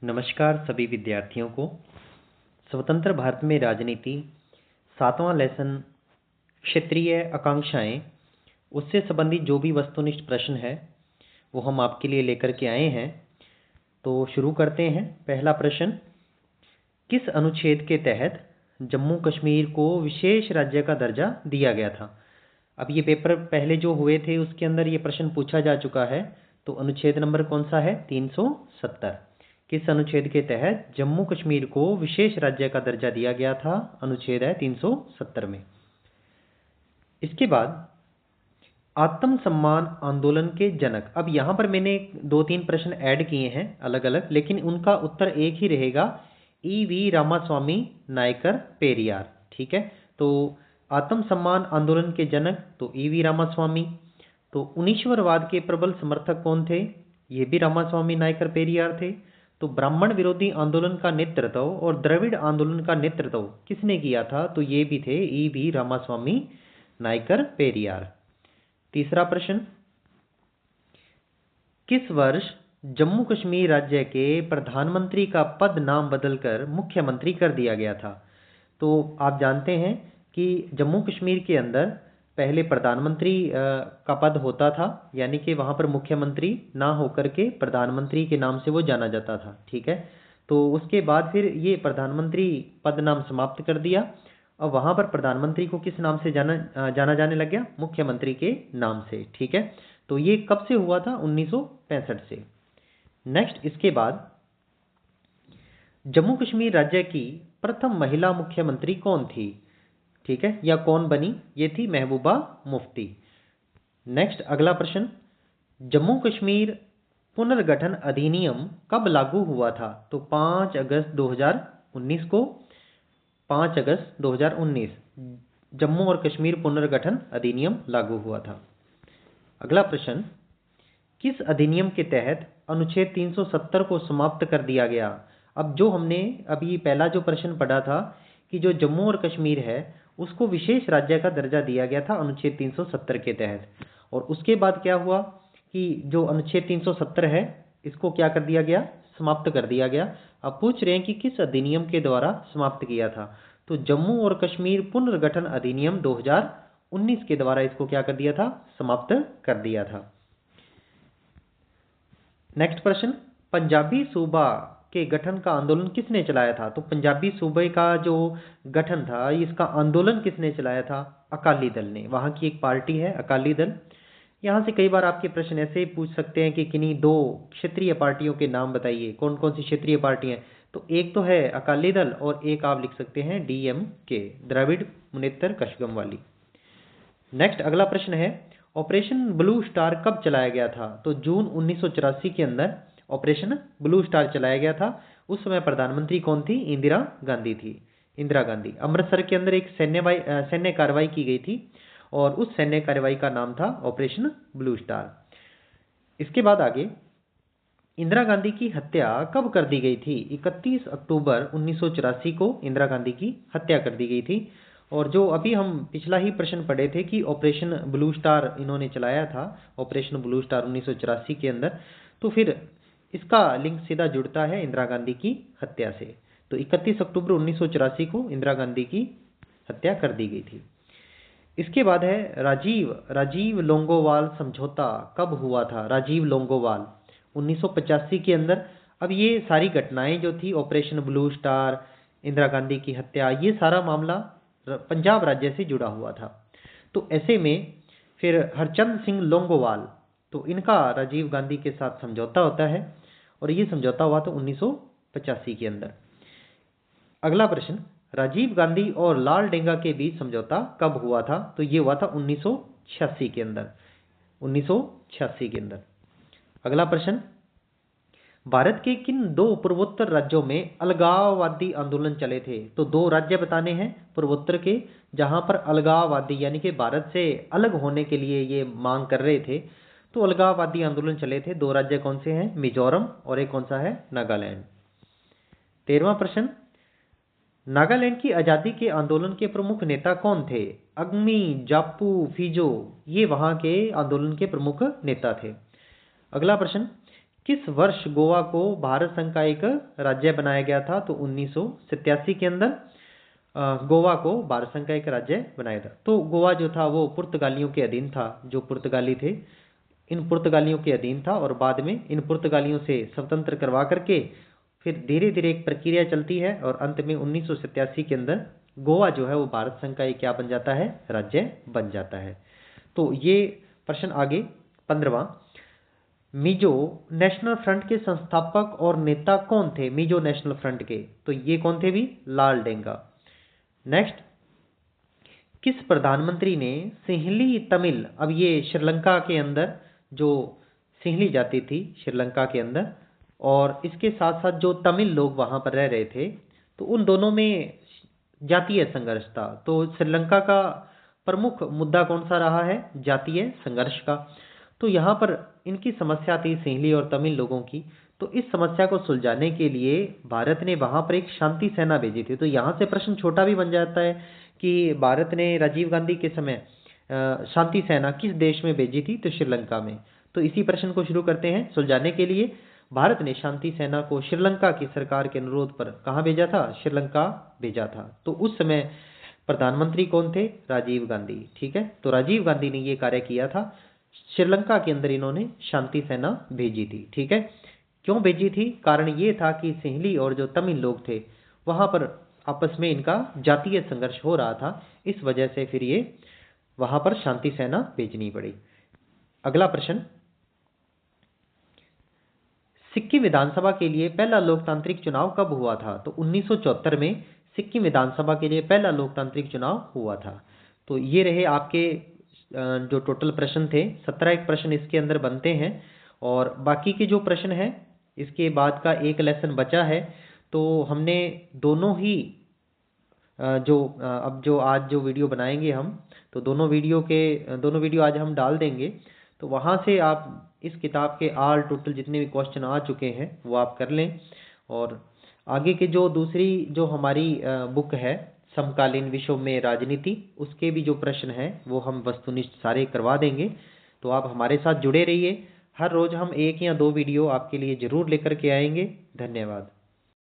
नमस्कार सभी विद्यार्थियों को। स्वतंत्र भारत में राजनीति 7वां लेसन क्षेत्रीय आकांक्षाएं, उससे संबंधित जो भी वस्तुनिष्ठ प्रश्न है वो हम आपके लिए लेकर के आए हैं। तो शुरू करते हैं। पहला प्रश्न, किस अनुच्छेद के तहत जम्मू कश्मीर को विशेष राज्य का दर्जा दिया गया था? अब ये पेपर पहले जो हुए थे उसके अंदर ये प्रश्न पूछा जा चुका है। तो अनुच्छेद नंबर कौन सा है? 370। किस अनुच्छेद के तहत जम्मू कश्मीर को विशेष राज्य का दर्जा दिया गया था? अनुच्छेद है 370 में। इसके बाद आत्मसम्मान आंदोलन के जनक। अब यहाँ पर मैंने 2-3 प्रश्न ऐड किए हैं अलग अलग, लेकिन उनका उत्तर एक ही रहेगा, ई.वी. रामास्वामी नायकर पेरियार। ठीक है, तो आत्मसम्मान आंदोलन के जनक तो ई.वी. रामास्वामी। तो उनीश्वरवाद के प्रबल समर्थक कौन थे? ये भी रामास्वामी नायकर पेरियार थे। तो ब्राह्मण विरोधी आंदोलन का नेतृत्व और द्रविड़ आंदोलन का नेतृत्व किसने किया था? तो ये भी थे ई.वी. रामास्वामी नायकर पेरियार। तीसरा प्रश्न, किस वर्ष जम्मू कश्मीर राज्य के प्रधानमंत्री का पद नाम बदलकर मुख्यमंत्री कर दिया गया था? तो आप जानते हैं कि जम्मू कश्मीर के अंदर पहले प्रधानमंत्री का पद होता था, यानी कि वहाँ पर मुख्यमंत्री ना होकर के प्रधानमंत्री के नाम से वो जाना जाता था। ठीक है, तो उसके बाद फिर ये प्रधानमंत्री पद नाम समाप्त कर दिया। अब वहाँ पर प्रधानमंत्री को किस नाम से जाना जाने लग गया? मुख्यमंत्री के नाम से। ठीक है, तो ये कब से हुआ था? 1965 से। नेक्स्ट, इसके बाद जम्मू कश्मीर राज्य की प्रथम महिला मुख्यमंत्री कौन थी? ठीक है, या कौन बनी? ये थी महबूबा मुफ्ती। नेक्स्ट, अगला प्रश्न, जम्मू कश्मीर पुनर्गठन अधिनियम कब लागू हुआ था? तो 5 अगस्त 2019 को। 5 अगस्त 2019 जम्मू और कश्मीर पुनर्गठन अधिनियम लागू हुआ था। अगला प्रश्न, किस अधिनियम के तहत अनुच्छेद 370 को समाप्त कर दिया गया? अब जो हमने अभी पहला जो प्रश्न पढ़ा था कि जो जम्मू और कश्मीर है उसको विशेष राज्य का दर्जा दिया गया था अनुच्छेद 370 के तहत, और उसके बाद क्या हुआ कि जो अनुच्छेद 370 है इसको क्या कर दिया गया? समाप्त कर दिया गया। अब पूछ रहे हैं कि किस अधिनियम के द्वारा समाप्त किया था? तो जम्मू और कश्मीर पुनर्गठन अधिनियम 2019 के द्वारा इसको क्या कर दिया था? समाप्त कर दिया था। नेक्स्ट प्रश्न, पंजाबी सूबा के गठन का आंदोलन किसने चलाया था? तो पंजाबी सूबे का जो गठन था इसका आंदोलन किसने चलाया था? अकाली दल ने। वहाँ की एक पार्टी है अकाली दल। यहाँ से कई बार आपके प्रश्न ऐसे पूछ सकते हैं कि किन्हीं 2 क्षेत्रीय पार्टियों के नाम बताइए। कौन कौन सी क्षेत्रीय पार्टियां? तो एक तो है अकाली दल और एक आप लिख सकते हैं DMK, द्रविड़ मुनेत्र कशगम वाली। नेक्स्ट, अगला प्रश्न है, ऑपरेशन ब्लू स्टार कब चलाया गया था? तो जून 1984 के अंदर ऑपरेशन ब्लू स्टार चलाया गया था। उस समय प्रधानमंत्री कौन थी? इंदिरा गांधी थी। इंदिरा गांधी। अमृतसर के अंदर एक सैन्य कार्रवाई की गई थी और उस सैन्य कार्रवाई का नाम था ऑपरेशन ब्लू स्टार। इसके बाद आगे, इंदिरा गांधी की हत्या कब कर दी गई थी? 31 अक्टूबर 1984 को इंदिरा गांधी की हत्या कर दी गई थी। और जो अभी हम पिछला ही प्रश्न पढ़े थे कि ऑपरेशन ब्लू स्टार इन्होंने चलाया था, ऑपरेशन ब्लू स्टार 1984 के अंदर, तो फिर इसका लिंक सीधा जुड़ता है इंदिरा गांधी की हत्या से। तो 31 अक्टूबर 1984 को इंदिरा गांधी की हत्या कर दी गई थी। इसके बाद है राजीव लोंगोवाल समझौता कब हुआ था? राजीव लोंगोवाल 1985 के अंदर। अब ये सारी घटनाएं जो थी, operation blue star, Indira Gandhi की हत्या, ये सारा मामला पंजाब राज्य से जुड़ा हुआ था। तो ऐसे में फिर हरचंद सिंह लोंगोवाल, तो इनका राजीव गांधी के साथ समझौता होता है और ये समझौता हुआ था 1985 के अंदर। अगला प्रश्न, राजीव गांधी और लाल डेंगा के बीच समझौता कब हुआ था? तो ये हुआ था 1986 के अंदर। 1986 के अंदर। अगला प्रश्न, भारत के किन 2 पूर्वोत्तर राज्यों में अलगाववादी आंदोलन चले थे? तो 2 राज्य बताने हैं पूर्वोत्तर के जहां पर अलगाववादी यानी कि भारत से अलग होने के लिए ये मांग कर रहे थे। तो अलगाववादी आंदोलन चले थे। 2 राज्य कौन से हैं? मिजोरम और एक कौन सा है? नागालैंड। 13वां प्रश्न, नागालैंड की आज़ादी के आंदोलन के प्रमुख नेता कौन थे? अग्मी जापू फिजो, ये वहां के आंदोलन के प्रमुख नेता थे। अगला प्रश्न, किस वर्ष गोवा को भारत संघ का एक राज्य बनाया गया था? तो 1987 के अंदर गोवा को भारत संघ का एक राज्य बनाया था। तो गोवा जो था वो पुर्तगालियों के अधीन था, जो पुर्तगाली थे इन पुर्तगालियों के अधीन था, और बाद में इन पुर्तगालियों से स्वतंत्र करवा करके फिर धीरे धीरे एक प्रक्रिया चलती है और अंत में 1987 के अंदर गोवा जो है वो भारत संघ का एक क्या बन जाता है? राज्य बन जाता है। तो ये प्रश्न आगे 15वां, मिजो नेशनल फ्रंट के संस्थापक और नेता कौन थे? मिजो नेशनल फ्रंट के, तो ये कौन थे भी? लाल डेंगा। नेक्स्ट, किस प्रधानमंत्री ने सिंहली तमिल, अब ये श्रीलंका के अंदर जो सिंहली जाति थी श्रीलंका के अंदर, और इसके साथ साथ जो तमिल लोग वहां पर रह रहे थे, तो उन दोनों में जातीय संघर्ष था। तो श्रीलंका का प्रमुख मुद्दा कौन सा रहा है? जातीय संघर्ष का। तो यहाँ पर इनकी समस्या थी सिंहली और तमिल लोगों की। तो इस समस्या को सुलझाने के लिए भारत ने वहां पर एक शांति सेना भेजी थी। तो यहाँ से प्रश्न छोटा भी बन जाता है कि भारत ने राजीव गांधी के समय शांति सेना किस देश में भेजी थी? तो श्रीलंका में। तो इसी प्रश्न को शुरू करते हैं। सुलझाने के लिए भारत ने शांति सेना को श्रीलंका की सरकार के अनुरोध पर कहाँ भेजा था? श्रीलंका भेजा था। तो उस समय प्रधानमंत्री कौन थे? राजीव गांधी। ठीक है, तो राजीव गांधी ने ये कार्य किया था। श्रीलंका के अंदर इन्होंने शांति सेना भेजी थी। ठीक है, क्यों भेजी थी? कारण ये था कि सिंहली और जो तमिल लोग थे वहां पर आपस में इनका जातीय संघर्ष हो रहा था, इस वजह से फिर ये वहां पर शांति सेना भेजनी पड़ी। अगला प्रश्न, सिक्किम विधानसभा के लिए पहला लोकतांत्रिक चुनाव कब हुआ था? तो 1974 में सिक्किम विधानसभा के लिए पहला लोकतांत्रिक चुनाव हुआ था। तो ये रहे आपके जो टोटल प्रश्न थे, 17 एक प्रश्न इसके अंदर बनते हैं, और बाकी के जो प्रश्न हैं इसके बाद का एक लेसन बचा है। तो हमने दोनों ही अब जो आज जो वीडियो बनाएंगे हम, तो दोनों वीडियो आज हम डाल देंगे। तो वहाँ से आप इस किताब के ऑल टोटल जितने भी क्वेश्चन आ चुके हैं वो आप कर लें, और आगे के जो दूसरी जो हमारी बुक है समकालीन विश्व में राजनीति, उसके भी जो प्रश्न हैं वो हम वस्तुनिष्ठ सारे करवा देंगे। तो आप हमारे साथ जुड़े रहिए। हर रोज़ हम 1 या 2 वीडियो आपके लिए ज़रूर लेकर के आएंगे। धन्यवाद।